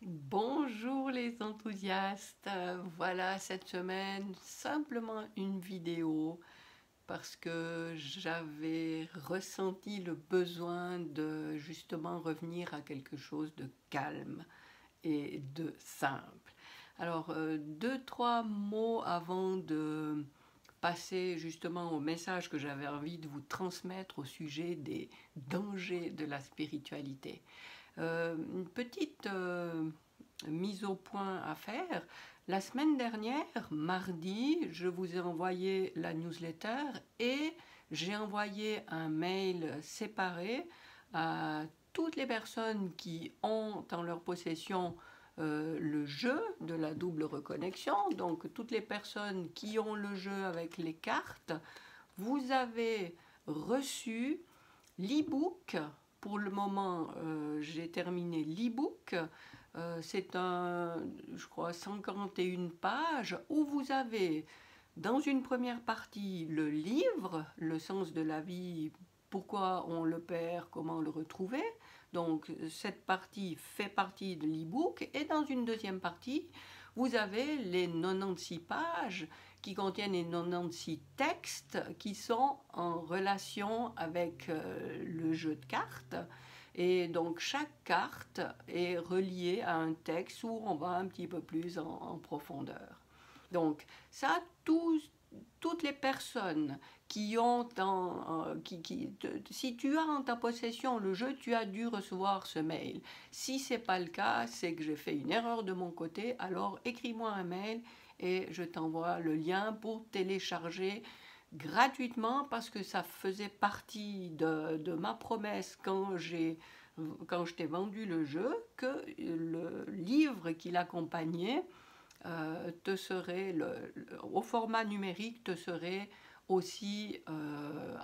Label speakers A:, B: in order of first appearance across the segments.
A: Bonjour les enthousiastes, voilà cette semaine simplement une vidéo parce que j'avais ressenti le besoin de justement revenir à quelque chose de calme et de simple. Alors, deux, trois mots avant de passer justement au message que j'avais envie de vous transmettre au sujet des dangers de la spiritualité. Une petite mise au point à faire. La semaine dernière, mardi, je vous ai envoyé la newsletter et j'ai envoyé un mail séparé à toutes les personnes qui ont en leur possession le jeu de la double reconnexion. Donc toutes les personnes qui ont le jeu avec les cartes, vous avez reçu l'e-book. Pour le moment, j'ai terminé l'e-book. C'est je crois, 141 pages où vous avez, dans une première partie, le livre, le sens de la vie, pourquoi on le perd, comment le retrouver. Donc, cette partie fait partie de l'e-book. Et dans une deuxième partie, vous avez les 96 pages qui contiennent les 96 textes qui sont en relation avec le jeu de cartes. Et donc chaque carte est reliée à un texte où on va un petit peu plus en profondeur. Donc ça, toutes les personnes qui ont si tu as en ta possession le jeu, tu as dû recevoir ce mail. Si c'est pas le cas, c'est que j'ai fait une erreur de mon côté, alors écris-moi un mail et je t'envoie le lien pour télécharger gratuitement parce que ça faisait partie de ma promesse quand je t'ai vendu le jeu, que le livre qui l'accompagnait au format numérique te serait aussi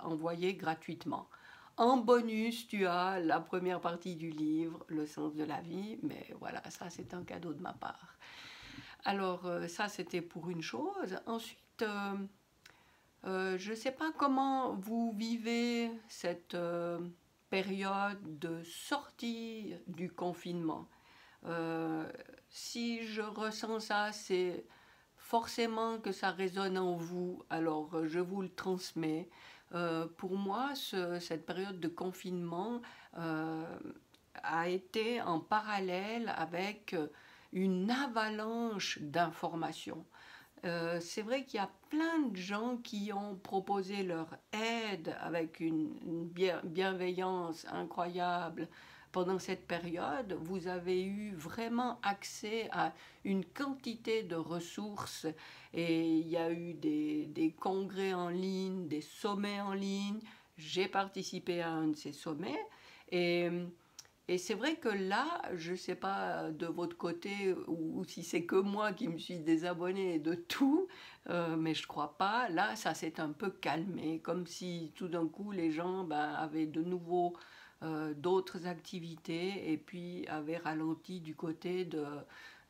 A: envoyé gratuitement. En bonus, tu as la première partie du livre, Le sens de la vie, mais voilà, ça c'est un cadeau de ma part. Alors ça c'était pour une chose. Ensuite, je ne sais pas comment vous vivez cette période de sortie du confinement. Euh, Si je ressens ça, c'est forcément que ça résonne en vous, alors je vous le transmets. Pour moi, cette période de confinement euh, a été en parallèle avec une avalanche d'informations. C'est vrai qu'il y a plein de gens qui ont proposé leur aide avec une bienveillance incroyable pendant cette période. Vous avez eu vraiment accès à une quantité de ressources et il y a eu des congrès en ligne, des sommets en ligne. J'ai participé à un de ces sommets et et c'est vrai que là, je ne sais pas de votre côté ou si c'est que moi qui me suis désabonnée de tout, mais je crois pas. Là, ça s'est un peu calmé, comme si tout d'un coup les gens avaient de nouveau d'autres activités et puis avaient ralenti du côté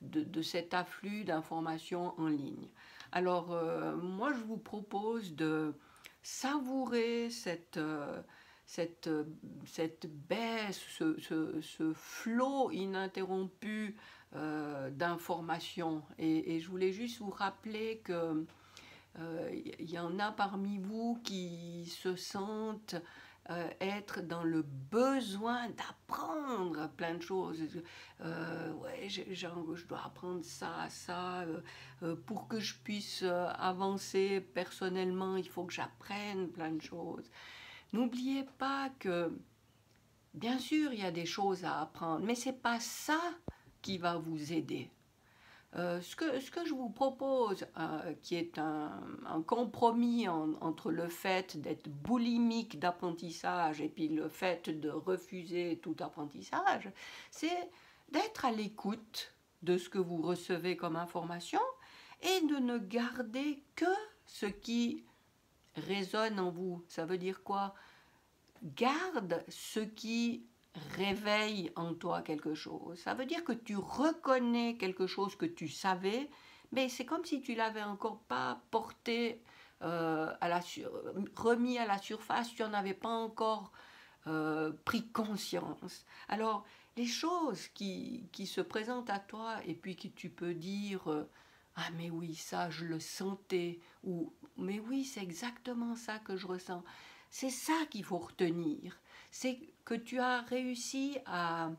A: de cet afflux d'informations en ligne. Alors, moi, je vous propose de savourer cette, cette baisse, ce flot ininterrompu d'informations. Et je voulais juste vous rappeler que il y en a parmi vous qui se sentent être dans le besoin d'apprendre plein de choses. Ouais, je dois apprendre ça, ça. Pour que je puisse avancer personnellement, il faut que j'apprenne plein de choses. N'oubliez pas que, bien sûr, il y a des choses à apprendre, mais ce n'est pas ça qui va vous aider. Ce que je vous propose, qui est un compromis entre le fait d'être boulimique d'apprentissage et puis le fait de refuser tout apprentissage, c'est d'être à l'écoute de ce que vous recevez comme information et de ne garder que ce qui résonne en vous. Ça veut dire quoi? Garde ce qui réveille en toi quelque chose. Ça veut dire que tu reconnais quelque chose que tu savais, mais c'est comme si tu l'avais encore pas porté remis à la surface, tu n'en avais pas encore pris conscience. Alors, les choses qui se présentent à toi et puis que tu peux dire ah mais oui, ça je le sentais, ou mais oui, c'est exactement ça que je ressens. C'est ça qu'il faut retenir. C'est que tu as réussi à,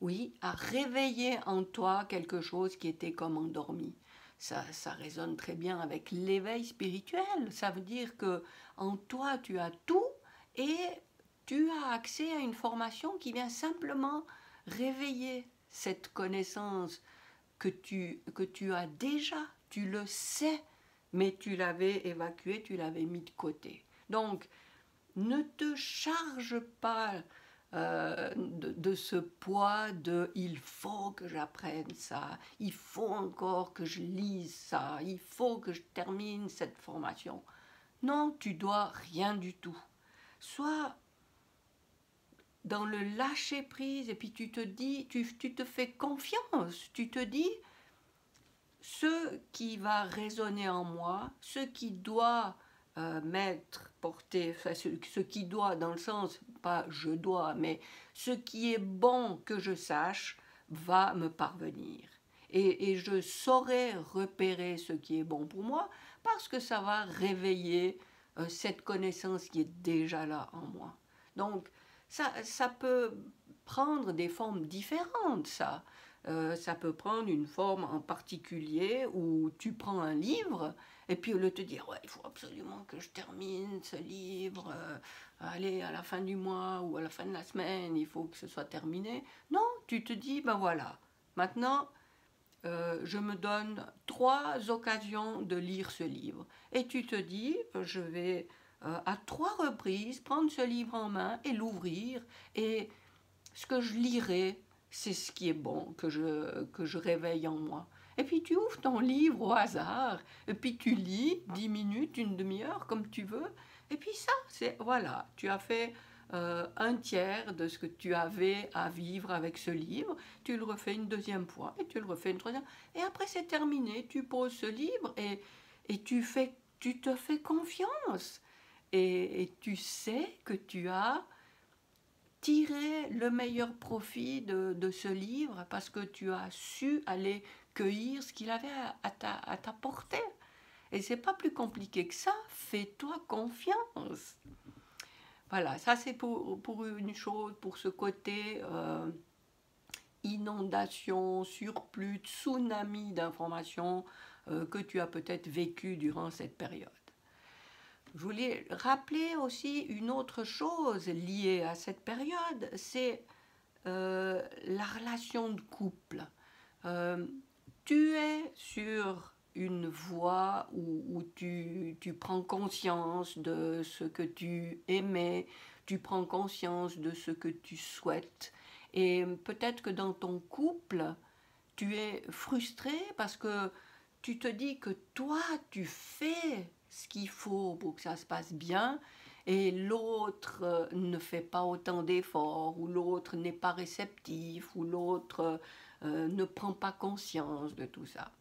A: oui, à réveiller en toi quelque chose qui était comme endormi. Ça résonne très bien avec l'éveil spirituel. Ça veut dire que en toi, tu as tout et tu as accès à une formation qui vient simplement réveiller cette connaissance que tu as déjà, tu le sais, mais tu l'avais évacué, tu l'avais mis de côté. Donc, ne te charge pas de ce poids de il faut que j'apprenne ça, il faut encore que je lise ça, il faut que je termine cette formation. Non, tu dois rien du tout. Sois dans le lâcher prise et puis tu te dis, tu te fais confiance, tu te dis ce qui va résonner en moi, ce qui doit m'être porté, enfin, ce qui doit dans le sens, pas je dois, mais ce qui est bon que je sache va me parvenir. Et je saurai repérer ce qui est bon pour moi parce que ça va réveiller cette connaissance qui est déjà là en moi. Donc ça peut prendre des formes différentes, ça. Ça peut prendre une forme en particulier où tu prends un livre et puis au lieu de te dire ouais, il faut absolument que je termine ce livre, allez, à la fin du mois ou à la fin de la semaine, il faut que ce soit terminé. Non, tu te dis ben voilà, maintenant je me donne 3 occasions de lire ce livre. Et tu te dis je vais à 3 reprises prendre ce livre en main et l'ouvrir et ce que je lirai, c'est ce qui est bon, que je réveille en moi. Et puis tu ouvres ton livre au hasard, et puis tu lis 10 minutes, une demi-heure, comme tu veux. Et puis ça, c'est, voilà, tu as fait un tiers de ce que tu avais à vivre avec ce livre. Tu le refais une deuxième fois, et tu le refais une troisième. Et après, c'est terminé. Tu poses ce livre, et tu te fais confiance. Et tu sais que tu as tirer le meilleur profit de ce livre parce que tu as su aller cueillir ce qu'il avait à ta portée. Et c'est pas plus compliqué que ça. Fais-toi confiance. Voilà, ça c'est pour une chose, pour ce côté inondation, surplus, tsunami d'informations que tu as peut-être vécu durant cette période. Je voulais rappeler aussi une autre chose liée à cette période, c'est la relation de couple. Euh, Tu es sur une voie où tu prends conscience de ce que tu aimais, tu prends conscience de ce que tu souhaites. Et peut-être que dans ton couple, tu es frustré parce que tu te dis que toi, tu fais ce qu'il faut pour que ça se passe bien et l'autre ne fait pas autant d'efforts, ou l'autre n'est pas réceptif, ou l'autre ne prend pas conscience de tout ça.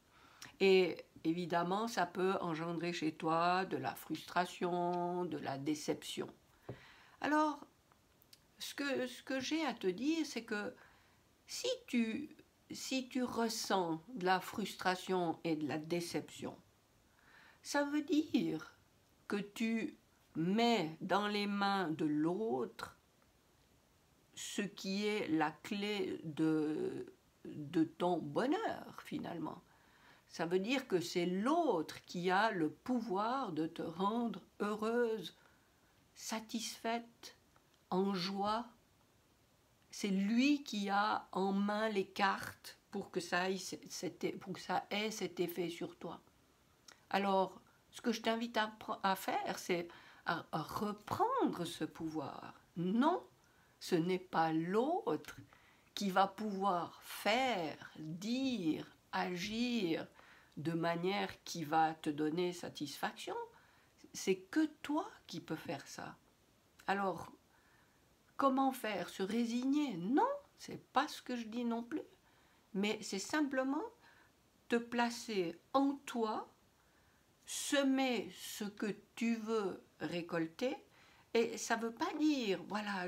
A: Et évidemment, ça peut engendrer chez toi de la frustration, de la déception. Alors, ce que j'ai à te dire, c'est que si si tu ressens de la frustration et de la déception, ça veut dire que tu mets dans les mains de l'autre ce qui est la clé de ton bonheur finalement. Ça veut dire que c'est l'autre qui a le pouvoir de te rendre heureuse, satisfaite, en joie. C'est lui qui a en main les cartes pour que ça ait cet effet sur toi. Alors, ce que je t'invite à faire, c'est à reprendre ce pouvoir. Non, ce n'est pas l'autre qui va pouvoir faire, dire, agir de manière qui va te donner satisfaction. C'est que toi qui peux faire ça. Alors, comment faire? Se résigner? Non, c'est pas ce que je dis non plus. Mais c'est simplement te placer en toi, semer ce que tu veux récolter. Et ça ne veut pas dire, voilà,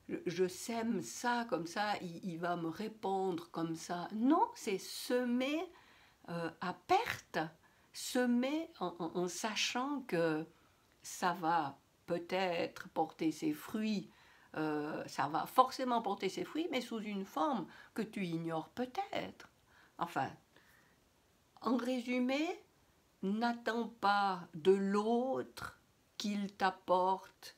A: je sème ça comme ça, il va me répondre comme ça. Non, c'est semer à perte, semer en sachant que ça va peut-être porter ses fruits, ça va forcément porter ses fruits, mais sous une forme que tu ignores peut-être. Enfin, en résumé, n'attends pas de l'autre qu'il t'apporte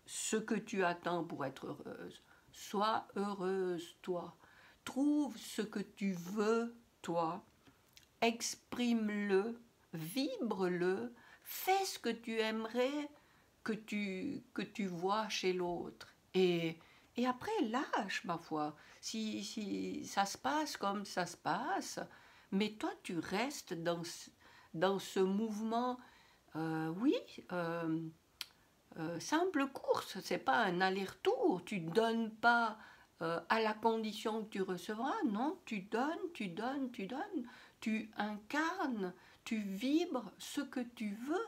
A: ce que tu attends pour être heureuse. Sois heureuse, toi. Trouve ce que tu veux, toi. Exprime-le, vibre-le, fais ce que tu aimerais que tu vois chez l'autre. Et après, lâche, ma foi. Si ça se passe comme ça se passe, mais toi, tu restes dans ce mouvement, oui, simple course, c'est pas un aller-retour, tu donnes pas à la condition que tu recevras, non, tu donnes, tu donnes, tu donnes, tu incarnes, tu vibres ce que tu veux,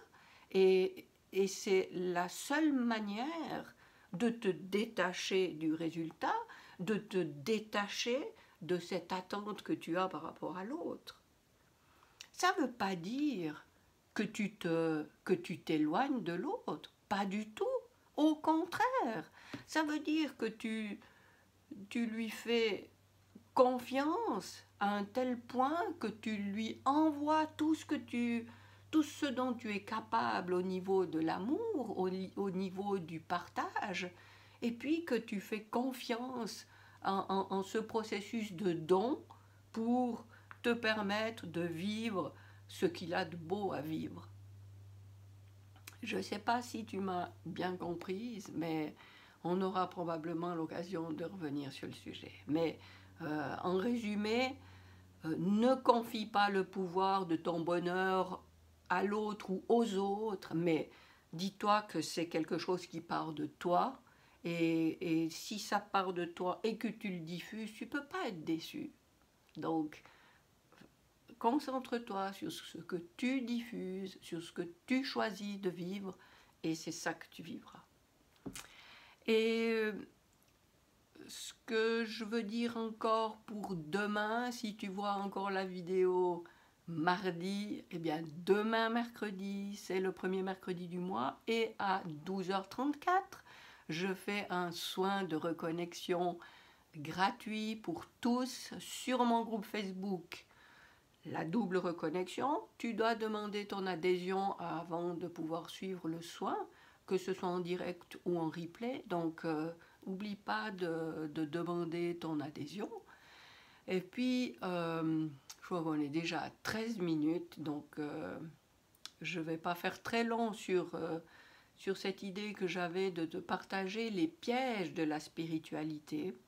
A: et c'est la seule manière de te détacher du résultat, de te détacher de cette attente que tu as par rapport à l'autre. Ça ne veut pas dire que tu t'éloignes de l'autre. Pas du tout. Au contraire. Ça veut dire que tu lui fais confiance à un tel point que tu lui envoies tout ce dont tu es capable au niveau de l'amour, au niveau du partage, et puis que tu fais confiance en ce processus de don pour te permettre de vivre ce qu'il a de beau à vivre. Je ne sais pas si tu m'as bien comprise, mais on aura probablement l'occasion de revenir sur le sujet. Mais en résumé, ne confie pas le pouvoir de ton bonheur à l'autre ou aux autres, mais dis-toi que c'est quelque chose qui part de toi. Et si ça part de toi et que tu le diffuses, tu ne peux pas être déçu. Donc, concentre-toi sur ce que tu diffuses, sur ce que tu choisis de vivre, et c'est ça que tu vivras. Et ce que je veux dire encore pour demain, si tu vois encore la vidéo mardi, eh bien demain mercredi, c'est le premier mercredi du mois, et à 12h34, je fais un soin de reconnexion gratuit pour tous sur mon groupe Facebook. La double reconnexion, tu dois demander ton adhésion avant de pouvoir suivre le soin, que ce soit en direct ou en replay. Donc, n'oublie pas de demander ton adhésion. Et puis, je vois qu'on est déjà à 13 minutes, donc je ne vais pas faire très long sur cette idée que j'avais de partager les pièges de la spiritualité,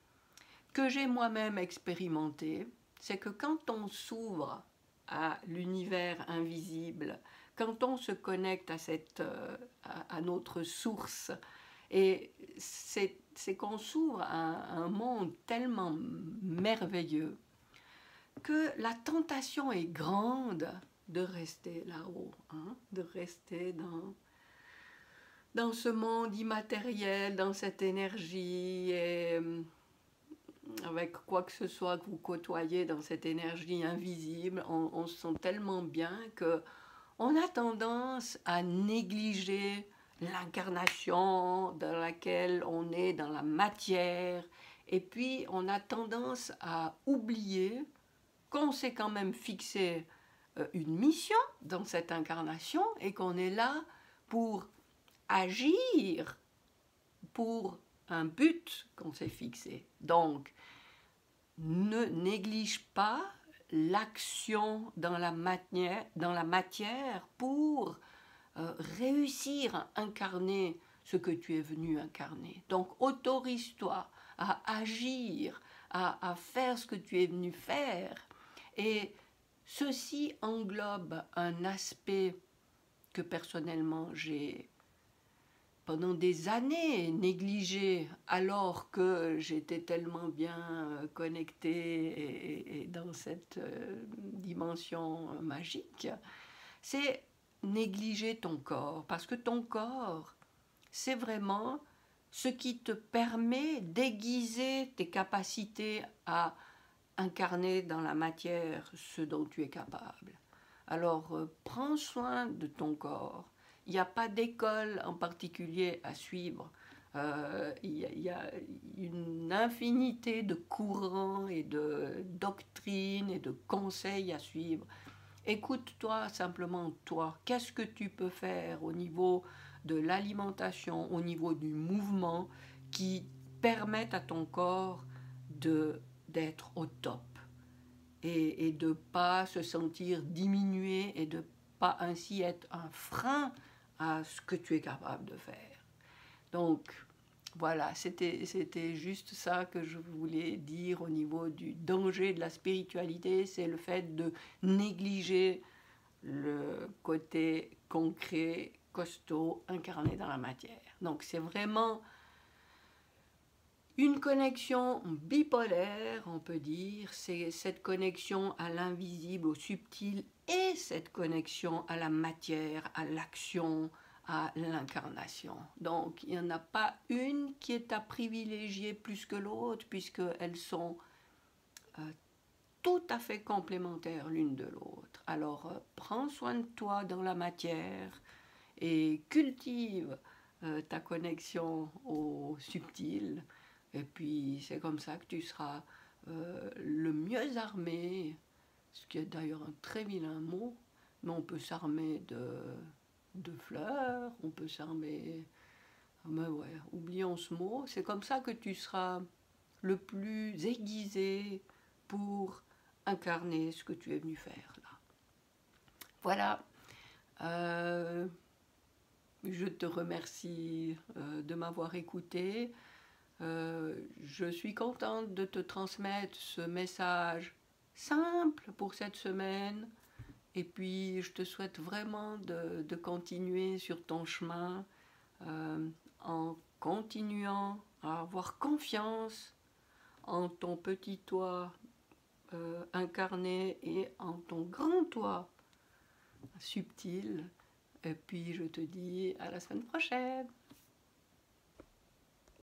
A: que j'ai moi-même expérimenté. C'est que quand on s'ouvre à l'univers invisible, quand on se connecte à notre source, et c'est qu'on s'ouvre à un monde tellement merveilleux que la tentation est grande de rester là-haut, hein, de rester dans ce monde immatériel, dans cette énergie, et avec quoi que ce soit que vous côtoyez dans cette énergie invisible, on se sent tellement bien que on a tendance à négliger l'incarnation dans laquelle on est dans la matière, et puis on a tendance à oublier qu'on s'est quand même fixé une mission dans cette incarnation et qu'on est là pour agir pour un but qu'on s'est fixé. Donc, ne néglige pas l'action dans la matière pour réussir à incarner ce que tu es venu incarner. Donc autorise-toi à agir, à faire ce que tu es venu faire. Et ceci englobe un aspect que personnellement j'ai pendant des années négligé, alors que j'étais tellement bien connectée et dans cette dimension magique, c'est négliger ton corps. Parce que ton corps, c'est vraiment ce qui te permet d'aiguiser tes capacités à incarner dans la matière ce dont tu es capable. Alors, prends soin de ton corps. Il n'y a pas d'école en particulier à suivre. Il y a une infinité de courants et de doctrines et de conseils à suivre. Écoute-toi simplement, toi. Qu'est-ce que tu peux faire au niveau de l'alimentation, au niveau du mouvement, qui permettent à ton corps d'être au top et de ne pas se sentir diminué et de pas ainsi être un frein à ce que tu es capable de faire. Donc, voilà, c'était juste ça que je voulais dire au niveau du danger de la spiritualité, c'est le fait de négliger le côté concret, costaud, incarné dans la matière. Donc c'est vraiment une connexion bipolaire, on peut dire, c'est cette connexion à l'invisible, au subtil, et cette connexion à la matière, à l'action, à l'incarnation. Donc il n'y en a pas une qui est à privilégier plus que l'autre, puisqu'elles sont tout à fait complémentaires l'une de l'autre. Alors prends soin de toi dans la matière et cultive ta connexion au subtil. Et puis c'est comme ça que tu seras le mieux armé, ce qui est d'ailleurs un très vilain mot, mais on peut s'armer de fleurs, on peut s'armer... Mais ouais, oublions ce mot. C'est comme ça que tu seras le plus aiguisé pour incarner ce que tu es venu faire là. Voilà. Je te remercie de m'avoir écouté. Je suis contente de te transmettre ce message simple pour cette semaine. Et puis, je te souhaite vraiment de continuer sur ton chemin en continuant à avoir confiance en ton petit toi incarné et en ton grand toi subtil. Et puis, je te dis à la semaine prochaine.